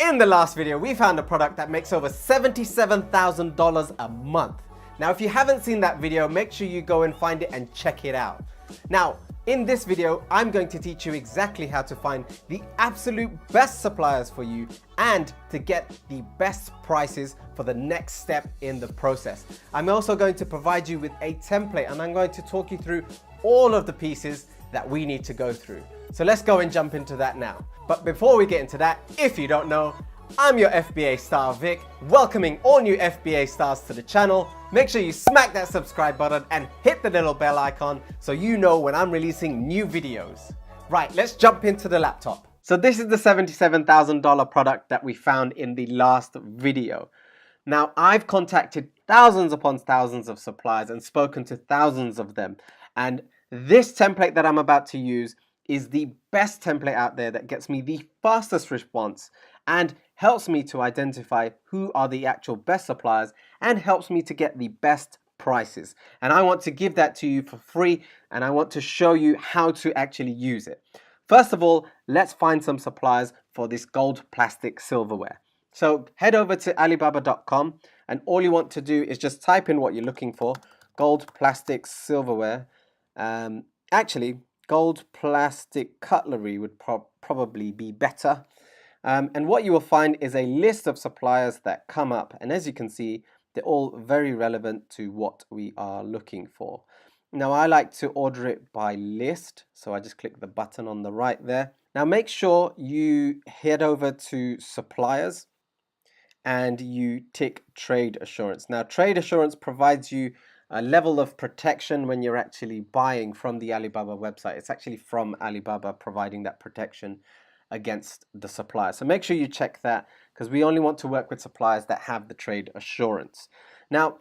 In the last video, we found a product that makes over $77,000 a month. Now, if you haven't seen that video, make sure you go and find it and check it out. Now, in this video, I'm going to teach you exactly how to find the absolute best suppliers for you and to get the best prices for the next step in the process. I'm also going to provide you with a template and I'm going to talk you through all of the pieces that we need to go through. So let's go and jump into that now. But before we get into that, if you don't know, I'm your FBA star Vic, welcoming all new FBA stars to the channel. Make sure you smack that subscribe button and hit the little bell icon so you know when I'm releasing new videos. Right, let's jump into the laptop. So this is the $77,000 product that we found in the last video. Now, I've contacted thousands upon thousands of suppliers and spoken to thousands of them. And this template that I'm about to use is the best template out there that gets me the fastest response and helps me to identify who are the actual best suppliers and helps me to get the best prices. And I want to give that to you for free and I want to show you how to actually use it. First of all, let's find some suppliers for this gold plastic silverware. So head over to alibaba.com and all you want to do is just type in what you're looking for, gold plastic silverware. Actually, gold plastic cutlery would probably be better. And what you will find is a list of suppliers that come up. And as you can see, they're all very relevant to what we are looking for. Now, I like to order it by list. So I just click the button on the right there. Now, make sure you head over to suppliers and you tick trade assurance. Now, trade assurance provides you a level of protection when you're actually buying from the Alibaba website. It's actually from Alibaba providing that protection against the supplier. So make sure you check that because we only want to work with suppliers that have the trade assurance. Now,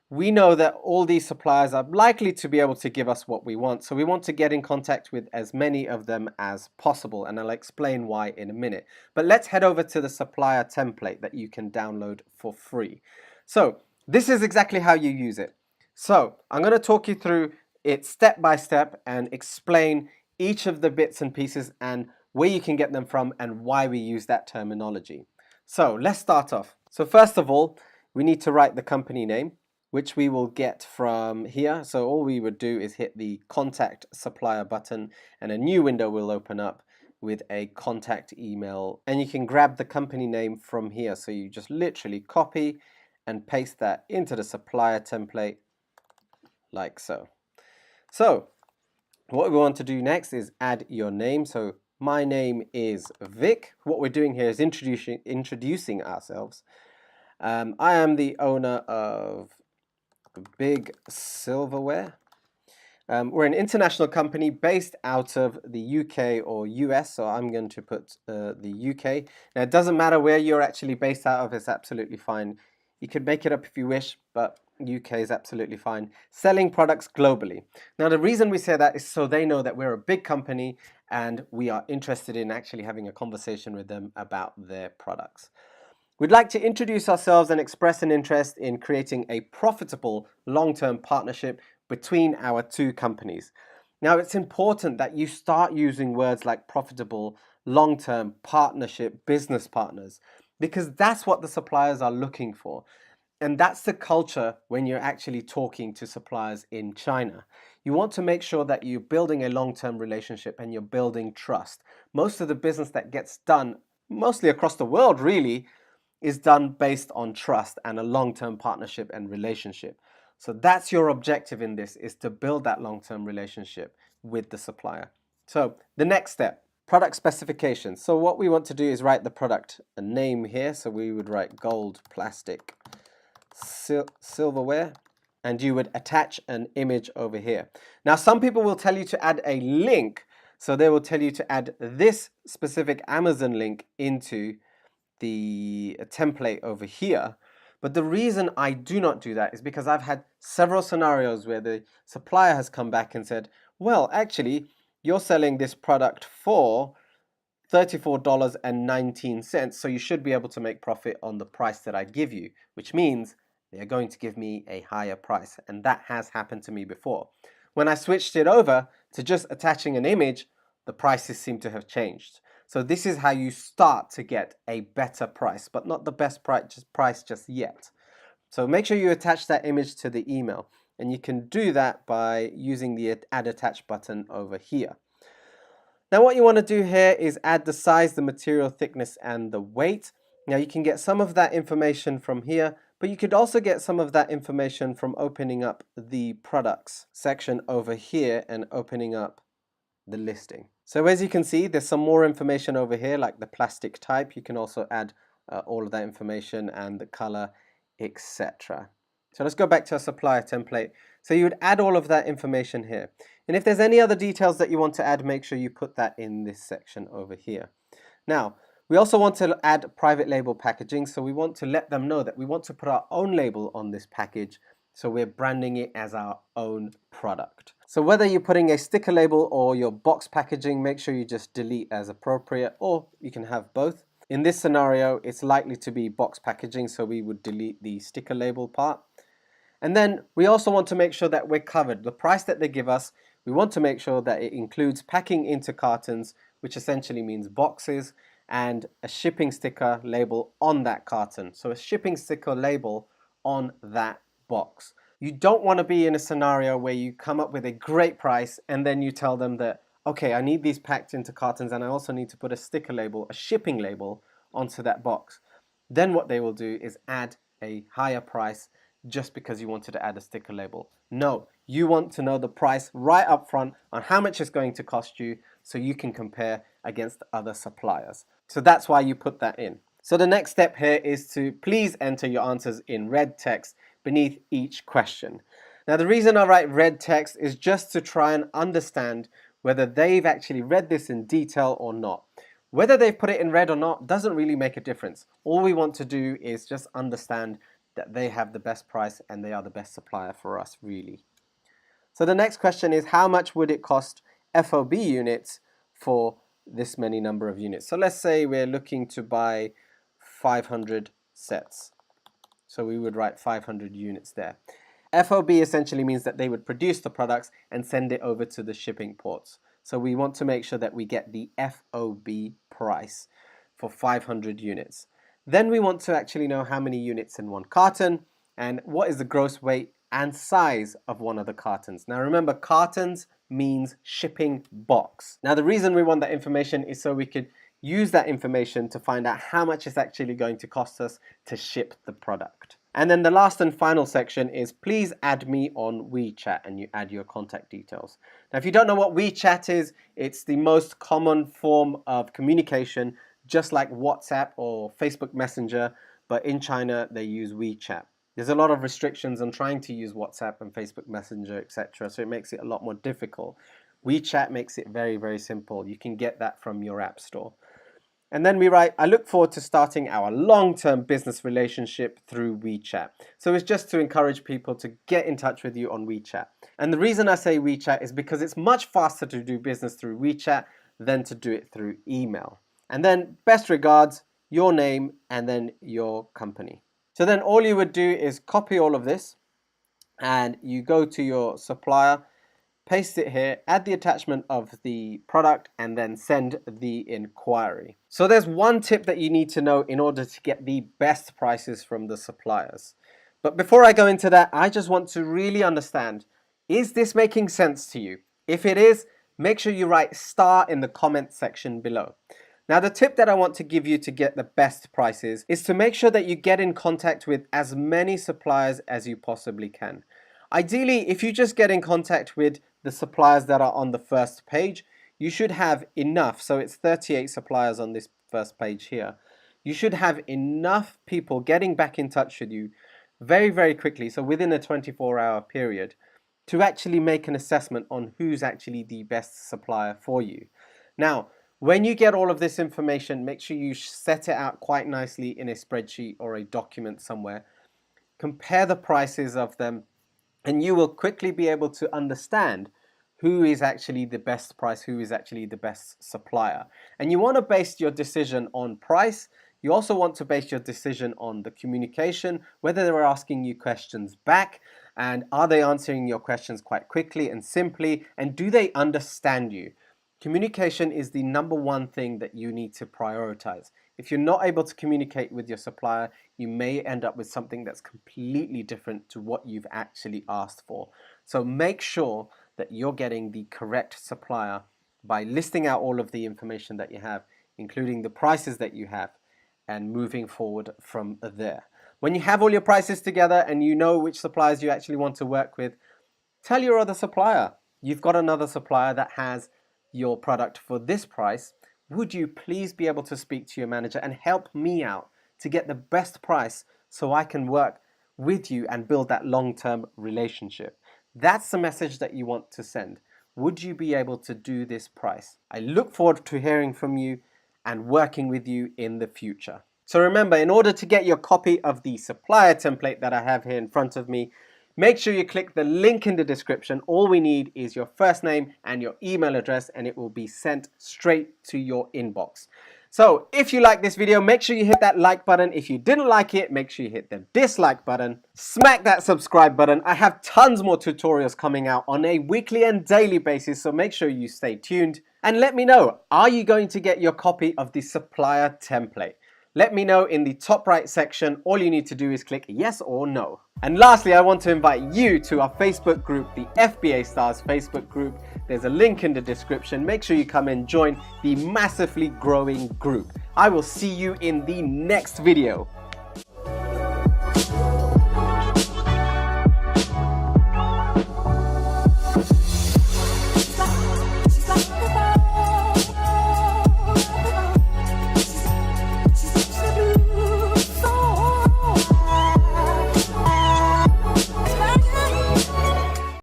we know that all these suppliers are likely to be able to give us what we want. So we want to get in contact with as many of them as possible. And I'll explain why in a minute. But let's head over to the supplier template that you can download for free. So this is exactly how you use it. So I'm going to talk you through it step by step and explain each of the bits and pieces and where you can get them from and why we use that terminology. So let's start off. So first of all, we need to write the company name, which we will get from here. So all we would do is hit the contact supplier button and a new window will open up with a contact email. And you can grab the company name from here. So you just literally copy and paste that into the supplier template like so. So what we want to do next is add your name. So my name is Vic. What we're doing here is introducing ourselves. I am the owner of Big Silverware. We're an international company based out of the UK or US, so I'm going to put the UK. Now, it doesn't matter where you're actually based out of, it's absolutely fine. You could make it up if you wish, but UK is absolutely fine. Selling products globally. Now, the reason we say that is so they know that we're a big company and we are interested in actually having a conversation with them about their products. We'd like to introduce ourselves and express an interest in creating a profitable long-term partnership between our two companies. Now, it's important that you start using words like profitable, long-term, partnership, business partners, because that's what the suppliers are looking for. And that's the culture when you're actually talking to suppliers in China. You want to make sure that you're building a long-term relationship and you're building trust. Most of the business that gets done, mostly across the world really, is done based on trust and a long-term partnership and relationship. So that's your objective in this, is to build that long-term relationship with the supplier. So the next step, product specifications. So what we want to do is write the product name here. So we would write gold plastic silverware and you would attach an image over here. Now, some people will tell you to add a link. So they will tell you to add this specific Amazon link into the template over here. But the reason I do not do that is because I've had several scenarios where the supplier has come back and said, well, actually, you're selling this product for $34.19, so you should be able to make profit on the price that I give you, which means they're going to give me a higher price. And that has happened to me before. When I switched it over to just attaching an image, the prices seem to have changed. So this is how you start to get a better price, but not the best price just yet. So make sure you attach that image to the email, and you can do that by using the add attach button over here. Now what you want to do here is add the size, the material thickness, and the weight. Now you can get some of that information from here, but you could also get some of that information from opening up the products section over here and opening up the listing. So as you can see, there's some more information over here, like the plastic type. You can also add all of that information and the color, etc. So let's go back to our supplier template. So you would add all of that information here. And if there's any other details that you want to add, make sure you put that in this section over here. Now, we also want to add private label packaging. So we want to let them know that we want to put our own label on this package. So we're branding it as our own product. So whether you're putting a sticker label or your box packaging, make sure you just delete as appropriate, or you can have both. In this scenario, it's likely to be box packaging, so we would delete the sticker label part. And then we also want to make sure that we're covered. The price that they give us, we want to make sure that it includes packing into cartons, which essentially means boxes, and a shipping sticker label on that carton. So a shipping sticker label on that box. You don't want to be in a scenario where you come up with a great price and then you tell them that, okay, I need these packed into cartons and I also need to put a sticker label, a shipping label onto that box. Then what they will do is add a higher price just because you wanted to add a sticker label. No, you want to know the price right up front on how much it's going to cost you so you can compare against other suppliers. So that's why you put that in. So the next step here is to please enter your answers in red text beneath each question. Now the reason I write red text is just to try and understand whether they've actually read this in detail or not. Whether they've put it in red or not doesn't really make a difference. All we want to do is just understand that they have the best price and they are the best supplier for us, really. So the next question is, how much would it cost FOB units for this many number of units? So let's say we're looking to buy 500 sets. So we would write 500 units there. FOB essentially means that they would produce the products and send it over to the shipping ports. So we want to make sure that we get the FOB price for 500 units. Then we want to actually know how many units in one carton and what is the gross weight and size of one of the cartons. Now remember, cartons means shipping box. Now the reason we want that information is so we could use that information to find out how much it's actually going to cost us to ship the product. And then the last and final section is, please add me on WeChat, and you add your contact details. Now if you don't know what WeChat is, it's the most common form of communication, just like WhatsApp or Facebook Messenger, but in China they use WeChat. There's a lot of restrictions on trying to use WhatsApp and Facebook Messenger, etc. So it makes it a lot more difficult. WeChat makes it very, very simple. You can get that from your app store. And then we write, I look forward to starting our long-term business relationship through WeChat. So it's just to encourage people to get in touch with you on WeChat. And the reason I say WeChat is because it's much faster to do business through WeChat than to do it through email. And then best regards, your name, and then your company. So then all you would do is copy all of this and you go to your supplier, paste it here, add the attachment of the product, and then send the inquiry. So there's one tip that you need to know in order to get the best prices from the suppliers. But before I go into that, I just want to really understand, is this making sense to you? If it is, make sure you write star in the comment section below. Now the tip that I want to give you to get the best prices is to make sure that you get in contact with as many suppliers as you possibly can. Ideally, if you just get in contact with the suppliers that are on the first page, you should have enough. So it's 38 suppliers on this first page here. You should have enough people getting back in touch with you very, very quickly. So within a 24-hour period to actually make an assessment on who's actually the best supplier for you. Now, when you get all of this information, make sure you set it out quite nicely in a spreadsheet or a document somewhere. Compare the prices of them, and you will quickly be able to understand who is actually the best price, who is actually the best supplier. And you want to base your decision on price. You also want to base your decision on the communication, whether they're asking you questions back, and are they answering your questions quite quickly and simply, and do they understand you? Communication is the number one thing that you need to prioritize. If you're not able to communicate with your supplier, you may end up with something that's completely different to what you've actually asked for. So make sure that you're getting the correct supplier by listing out all of the information that you have, including the prices that you have, and moving forward from there. When you have all your prices together and you know which suppliers you actually want to work with, tell your other supplier, you've got another supplier that has your product for this price. Would you please be able to speak to your manager and help me out to get the best price so I can work with you and build that long-term relationship? That's the message that you want to send. Would you be able to do this price? I look forward to hearing from you and working with you in the future. So remember, in order to get your copy of the supplier template that I have here in front of me, make sure you click the link in the description. All we need is your first name and your email address, and it will be sent straight to your inbox. So if you like this video, make sure you hit that like button. If you didn't like it, make sure you hit the dislike button. Smack that subscribe button. I have tons more tutorials coming out on a weekly and daily basis, so make sure you stay tuned. And let me know, are you going to get your copy of the supplier template? Let me know in the top right section. All you need to do is click yes or no. And lastly, I want to invite you to our Facebook group, the FBA Stars Facebook group. There's a link in the description. Make sure you come and join the massively growing group. I will see you in the next video.